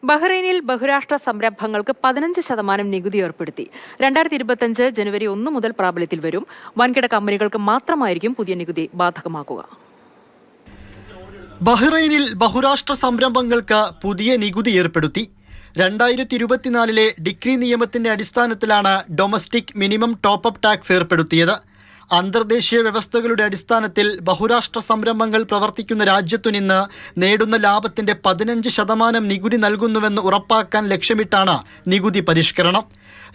ബഹ്റൈനിൽ ബഹുരാഷ്ട്ര സംരംഭങ്ങൾക്ക് 15% നികുതി ഏർപ്പെടുത്തി. 2025 ജനുവരി 1 മുതൽ പ്രാബല്യത്തിൽ വരും. വൻകിട കമ്പനികൾക്ക് മാത്രമായിരിക്കും പുതിയ നികുതി ബാധകമാക്കുക. ബഹ്റൈനിൽ ബഹുരാഷ്ട്ര സംരംഭങ്ങൾക്ക് പുതിയ നികുതി ഏർപ്പെടുത്തി. 2024 ഡിക്രി നിയമത്തിന്റെ അടിസ്ഥാനത്തിലാണ് domestic minimum top up tax ഏർപ്പെടുത്തിയത്. അന്തർദേശീയ വ്യവസ്ഥകളുടെ അടിസ്ഥാനത്തിൽ ബഹുരാഷ്ട്ര സംരംഭങ്ങൾ പ്രവർത്തിക്കുന്ന രാജ്യത്തു നിന്ന് നേടുന്ന ലാഭത്തിന്റെ 15% നികുതി നൽകുന്നുവെന്ന് ഉറപ്പാക്കാൻ ലക്ഷ്യമിട്ടാണ് നികുതി പരിഷ്കരണം.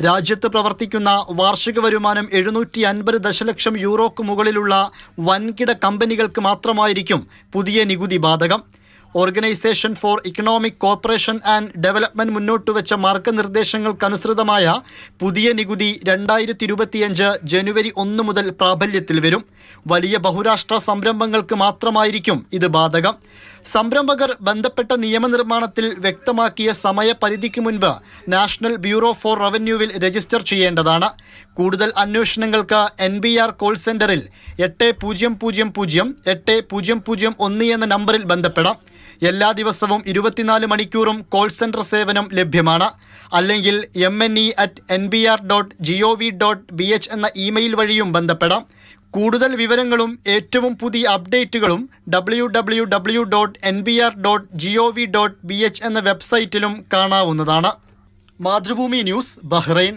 രാജ്യത്ത് പ്രവർത്തിക്കുന്ന വാർഷിക വരുമാനം 750 ദശലക്ഷം യൂറോക്ക് മുകളിലുള്ള വൻകിട കമ്പനികൾക്ക് മാത്രമായിരിക്കും പുതിയ നികുതി ബാധകം. Organisation for economic corporation and development മുന്നോട്ടുവെച്ച മാർഗനിർദ്ദേശങ്ങൾക്കനുസൃതമായ പുതിയ നികുതി 2025 ജനുവരി 1 മുതൽ പ്രാബല്യത്തിൽ വരും. വലിയ ബഹുരാഷ്ട്ര സംരംഭങ്ങൾക്ക് മാത്രമായിരിക്കും ഇത് ബാധകം. സംരംഭകർ ബന്ധപ്പെട്ട നിയമനിർമ്മാണത്തിൽ വ്യക്തമാക്കിയ സമയപരിധിക്ക് മുൻപ് നാഷണൽ ബ്യൂറോ ഫോർ റവന്യൂവിൽ രജിസ്റ്റർ ചെയ്യേണ്ടതാണ്. കൂടുതൽ അന്വേഷണങ്ങൾക്ക് NBR കോൾ സെന്ററിൽ 80008001 എന്ന നമ്പറിൽ ബന്ധപ്പെടാം. എല്ലാ ദിവസവും 24 മണിക്കൂറും കോൾ സെന്റർ സേവനം ലഭ്യമാണ്. അല്ലെങ്കിൽ mne@nbr.gov.bh എന്ന ഇമെയിൽ വഴിയും ബന്ധപ്പെടാം. കൂടുതൽ വിവരങ്ങളും ഏറ്റവും പുതിയ അപ്ഡേറ്റുകളും www.nbr.gov.bh എന്ന വെബ്സൈറ്റിലും കാണാവുന്നതാണ്. Mathrubhumi news, Bahrain.